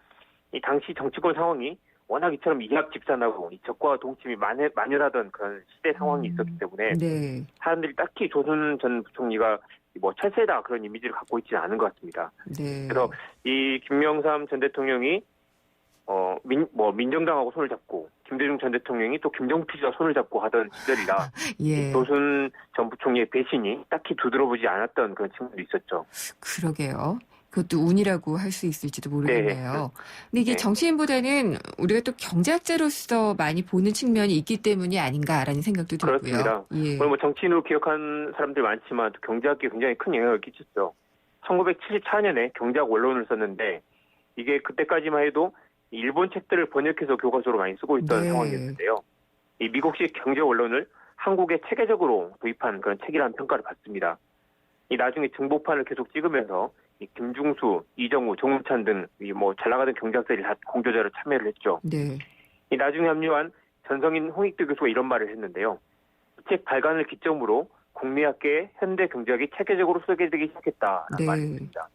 이 당시 정치권 상황이 워낙 이처럼 이합집산하고 이 적과 동침이 만연하던 그런 시대 상황이 있었기 때문에 네. 사람들이 딱히 조순 전 부총리가 뭐 철새다 그런 이미지를 갖고 있지는 않은 것 같습니다. 네. 그래서 이 김명삼 전 대통령이 민정당하고 손을 잡고 김대중 전 대통령이 또 김정필 씨와 손을 잡고 하던 시절이라 예. 조순 전 부총리의 배신이 딱히 두드러보지 않았던 그런 측면도 있었죠. 그러게요. 그것도 운이라고 할 수 있을지도 모르겠네요. 근데 이게 네. 정치인보다는 우리가 또 경제학자로서 많이 보는 측면이 있기 때문이 아닌가라는 생각도 들고요. 그렇습니다. 예. 물론 뭐 정치인으로 기억한 사람들 많지만 또 경제학계에 굉장히 큰 영향을 끼쳤죠. 1974년에 경제학 원론을 썼는데 이게 그때까지만 해도 일본 책들을 번역해서 교과서로 많이 쓰고 있던 네. 상황이었는데요. 이 미국식 경제 원론을 한국에 체계적으로 도입한 그런 책이라는 평가를 받습니다. 이 나중에 정보판을 계속 찍으면서 이 김중수, 이정우, 정우찬 등 잘 나가던 경제학자들이 다 공저자로 참여를 했죠. 네. 이 나중에 합류한 전성인 홍익도 교수가 이런 말을 했는데요. 이 책 발간을 기점으로 국내학계의 현대 경제학이 체계적으로 소개되기 시작했다라는 네. 말이 있습니다.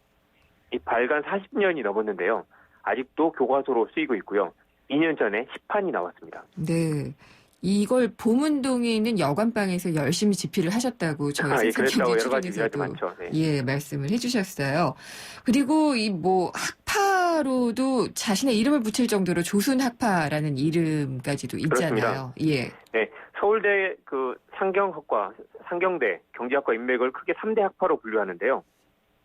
이 발간 40년이 넘었는데요. 아직도 교과서로 쓰이고 있고요. 2년 전에 시판이 나왔습니다. 네. 이걸 보문동에 있는 여관방에서 열심히 집필을 하셨다고 저희 그랬다고 생생경제 여러 가지 이야기 출연에서도 많죠. 네. 예 말씀을 해주셨어요. 그리고 이 학파로도 자신의 이름을 붙일 정도로 조순학파라는 이름까지도 있잖아요. 예. 네, 서울대 상경대 경제학과 인맥을 크게 3대 학파로 분류하는데요.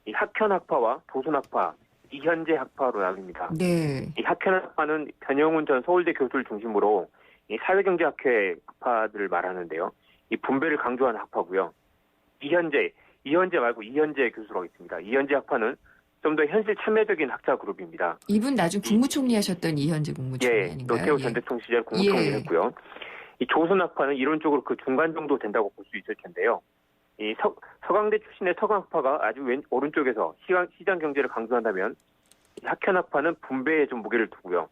이 학현학파와 도순학파, 이현재 학파로 나뉩니다. 네. 이 학현학파는 변영훈 전 서울대 교수를 중심으로 이 사회경제학회 학파들을 말하는데요. 이 분배를 강조하는 학파고요. 이현재 말고 이현재 교수라고 있습니다. 이현재 학파는 좀 더 현실 참여적인 학자 그룹입니다. 이분 나중 국무총리 하셨던 이현재 국무총리 아닌가요? 노태우 전 대통령 시절 국무총리 했고요. 이 조순학파는 이론적으로 그 중간 정도 된다고 볼 수 있을 텐데요. 이 서강대 출신의 서강학파가 아주 오른쪽에서 시장 경제를 강조한다면 이 학현학파는 분배에 좀 무게를 두고요.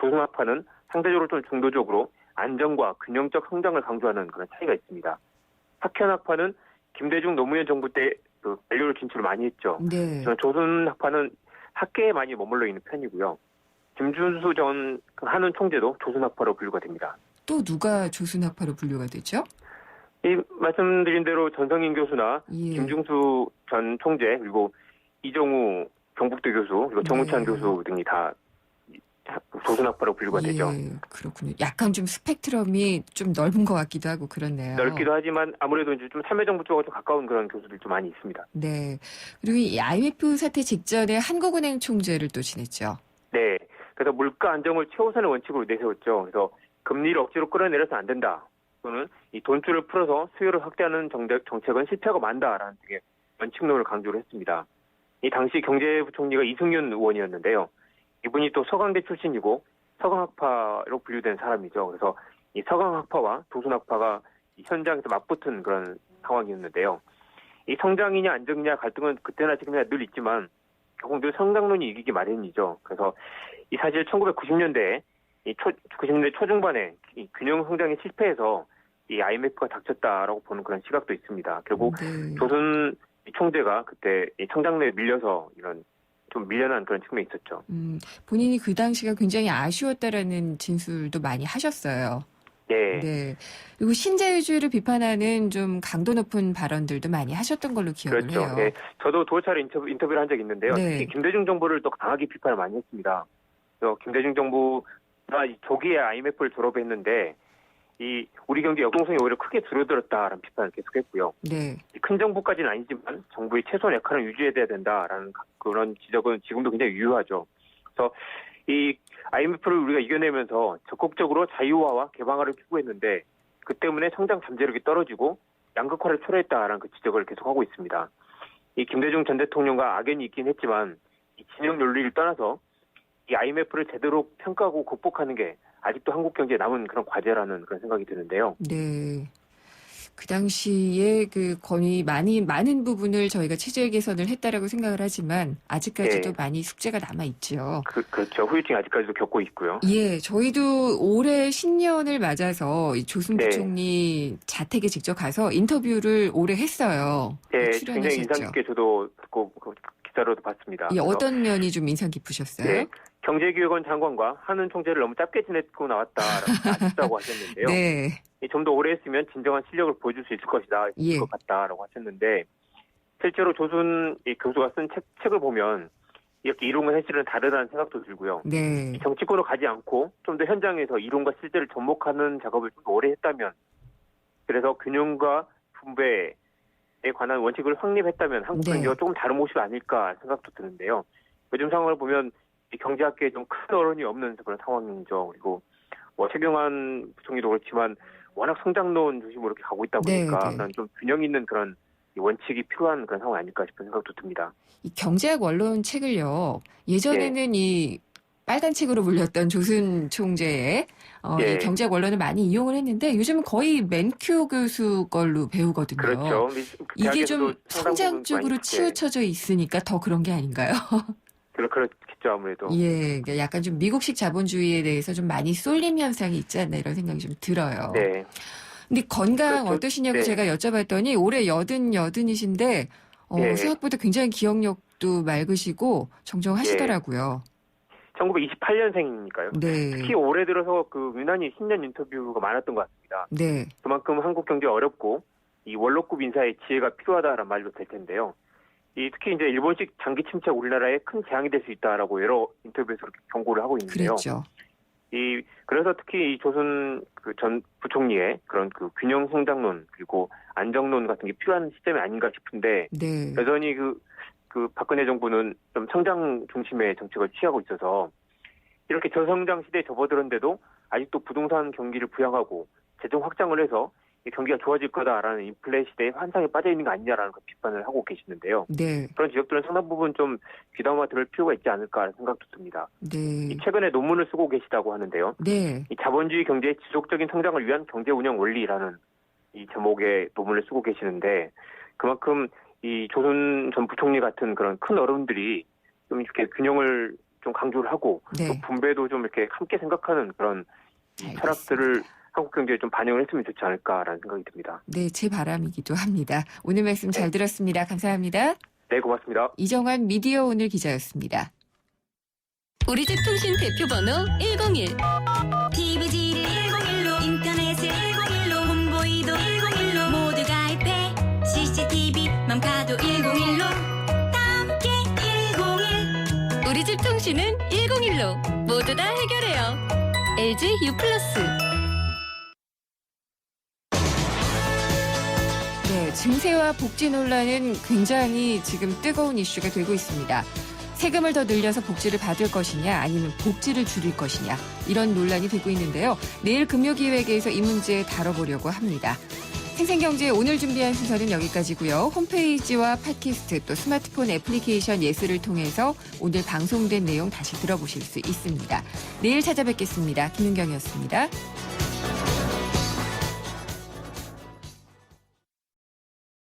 조순학파는 상대적으로 좀 중도적으로 안정과 균형적 성장을 강조하는 그런 차이가 있습니다. 학현학파는 김대중 노무현 정부 때 관료를 진출을 많이 했죠. 네. 조순학파는 학계에 많이 머물러 있는 편이고요. 김준수 전 한은 총재도 조순학파로 분류가 됩니다. 또 누가 조순학파로 분류가 되죠? 이 말씀드린 대로 전성인 교수나 예. 김중수 전 총재 그리고 이정우 경북대 교수 그리고 정우찬 교수 등이 다 조순학파로 분류가 되죠. 그렇군요. 약간 좀 스펙트럼이 좀 넓은 것 같기도 하고 그렇네요. 넓기도 하지만 아무래도 이제 좀 참여정부 쪽하고 좀 가까운 그런 교수들 좀 많이 있습니다. 네. 그리고 이 IMF 사태 직전에 한국은행 총재를 또 지냈죠. 네. 그래서 물가 안정을 최우선의 원칙으로 내세웠죠. 그래서 금리를 억지로 끌어내려서 안 된다. 또는 이 돈줄을 풀어서 수요를 확대하는 정책은 실패하고 만다라는 등의 원칙론을 강조를 했습니다. 이 당시 경제부총리가 이승윤 의원이었는데요. 이분이 또 서강대 출신이고 서강학파로 분류된 사람이죠. 그래서 이 서강학파와 도순학파가 이 현장에서 맞붙은 그런 상황이었는데요. 이 성장이냐 안정이냐 갈등은 그때나 지금이나 늘 있지만 결국 늘 성장론이 이기기 마련이죠. 그래서 이 사실 1990년대 90년대 초중반에 이 균형 성장에 실패해서 이 IMF가 닥쳤다라고 보는 그런 시각도 있습니다. 결국 조순 총재가 그때 이 성장론에 밀려서 이런 좀 밀려난 그런 측면이 있었죠. 본인이 그 당시가 굉장히 아쉬웠다라는 진술도 많이 하셨어요. 네. 네. 그리고 신자유주의를 비판하는 좀 강도 높은 발언들도 많이 하셨던 걸로 기억을 그렇죠. 해요. 네. 저도 도차례 인터뷰를 한 적이 있는데요. 네. 특히 김대중 정부를 또 강하게 비판을 많이 했습니다. 그래서 김대중 정부가 조기에 IMF를 졸업했는데 이 우리 경제 역동성이 오히려 크게 줄어들었다라는 비판을 계속했고요. 네. 큰 정부까지는 아니지만 정부의 최소한 역할은 유지해야 된다라는 그런 지적은 지금도 굉장히 유효하죠. 그래서 이 IMF를 우리가 이겨내면서 적극적으로 자유화와 개방화를 추구했는데 그 때문에 성장 잠재력이 떨어지고 양극화를 초래했다라는 그 지적을 계속하고 있습니다. 이 김대중 전 대통령과 악연이 있긴 했지만 이 진영 논리를 떠나서 이 IMF를 제대로 평가하고 극복하는 게 아직도 한국 경제에 남은 그런 과제라는 그런 생각이 드는데요. 네. 그 당시에 그 거의 많은 부분을 저희가 체질 개선을 했다라고 생각을 하지만 아직까지도 예. 많이 숙제가 남아 있죠. 그렇죠. 후유증이 아직까지도 겪고 있고요. 예, 저희도 올해 신년을 맞아서 이 조순 네. 부총리 자택에 직접 가서 인터뷰를 올해 했어요. 예, 굉장히 출연하셨죠. 인상 깊게 저도 듣고 기사로도 봤습니다. 예, 그래서 어떤 면이 좀 인상 깊으셨어요? 네, 경제기획원 장관과 한은 총재를 너무 짧게 지내고 나왔다라고 아쉽다고 하셨는데요. 네. 좀 더 오래 했으면 진정한 실력을 보여줄 수 있을 것이다, 예. 것 같다라고 하셨는데 실제로 조순 이 교수가 쓴 책을 보면 이렇게 이론과 현실은 다르다는 생각도 들고요. 네. 이 정치권으로 가지 않고 좀 더 현장에서 이론과 실제를 접목하는 작업을 좀 더 오래 했다면 그래서 균형과 분배에 관한 원칙을 확립했다면 한국 네. 경제가 조금 다른 모습이 아닐까 생각도 드는데요. 요즘 상황을 보면 이 경제학계에 좀 큰 어른이 없는 그런 상황이죠. 그리고 뭐 최경환 부총리도 그렇지만 워낙 성장론 중심으로 이렇게 가고 있다 보니까 네, 네. 좀 균형 있는 그런 이 원칙이 필요한 그런 상황이 아닐까 싶은 생각도 듭니다. 이 경제학 원론 책을요. 예전에는 이 빨간 책으로 불렸던 조순 총재의 예. 이 경제학 원론을 많이 이용을 했는데 요즘은 거의 맨큐 교수 걸로 배우거든요. 그렇죠. 이게 좀 대학에서도 상당 성장 부분 쪽으로 많이, 치우쳐져 있으니까 더 그런 게 아닌가요? 그렇겠죠 아무래도. 예, 그러니까 약간 좀 미국식 자본주의에 대해서 좀 많이 쏠림 현상이 있지 않나 이런 생각이 좀 들어요. 네. 근데 건강 그렇죠. 어떠시냐고 네. 제가 여쭤봤더니 올해 여든이신데 예. 생각보다 굉장히 기억력도 맑으시고 정정하시더라고요. 1928년생이니까요. 네. 특히 올해 들어서 그 유난히 신년 인터뷰가 많았던 것 같습니다. 네. 그만큼 한국 경제가 어렵고 이 원로급 인사의 지혜가 필요하다라는 말도 될 텐데요. 이 특히 이제 일본식 장기 침체가 우리나라에 큰 재앙이 될 수 있다라고 여러 인터뷰에서 그렇게 경고를 하고 있는데요. 그랬죠. 그래서 특히 이 조순 그 전 부총리의 그런 그 균형 성장론 그리고 안정론 같은 게 필요한 시점이 아닌가 싶은데 네. 여전히 그 박근혜 정부는 좀 성장 중심의 정책을 취하고 있어서 이렇게 저성장 시대에 접어들었는데도 아직도 부동산 경기를 부양하고 재정 확장을 해서 이 경기가 좋아질 거다라는 인플레 시대의 환상에 빠져 있는 거 아니냐라는 그 비판을 하고 계시는데요. 네. 그런 지적들은 상당 부분 좀 귀담아 들을 필요가 있지 않을까 생각도 듭니다. 네. 최근에 논문을 쓰고 계시다고 하는데요. 네. 이 자본주의 경제의 지속적인 성장을 위한 경제 운영 원리라는 이 제목의 논문을 쓰고 계시는데 그만큼 이 조순 전 부총리 같은 그런 큰 어른들이 좀 이렇게 균형을 좀 강조를 하고 네. 또 분배도 좀 이렇게 함께 생각하는 그런 이 철학들을 한국 경제에 좀 반영을 했으면 좋지 않을까라는 생각이 듭니다. 네, 제 바람이기도 합니다. 오늘 말씀 잘 들었습니다. 감사합니다. 네, 고맙습니다. 이정환 미디어 오늘 기자였습니다. 우리 집 통신 대표 번호 101. TV지를 101로 인터넷을 101로 홈보이도 101로 모두 가입해 CCTV 맘카도 101로 함께 101. 우리 집 통신은 101로 모두 다 해결해요. LG U+. 네, 증세와 복지 논란은 굉장히 지금 뜨거운 이슈가 되고 있습니다. 세금을 더 늘려서 복지를 받을 것이냐 아니면 복지를 줄일 것이냐 이런 논란이 되고 있는데요. 내일 금요기획에서 이 문제 다뤄보려고 합니다. 생생경제 오늘 준비한 순서는 여기까지고요. 홈페이지와 팟캐스트 또 스마트폰 애플리케이션 예스를 통해서 오늘 방송된 내용 다시 들어보실 수 있습니다. 내일 찾아뵙겠습니다. 김은경이었습니다.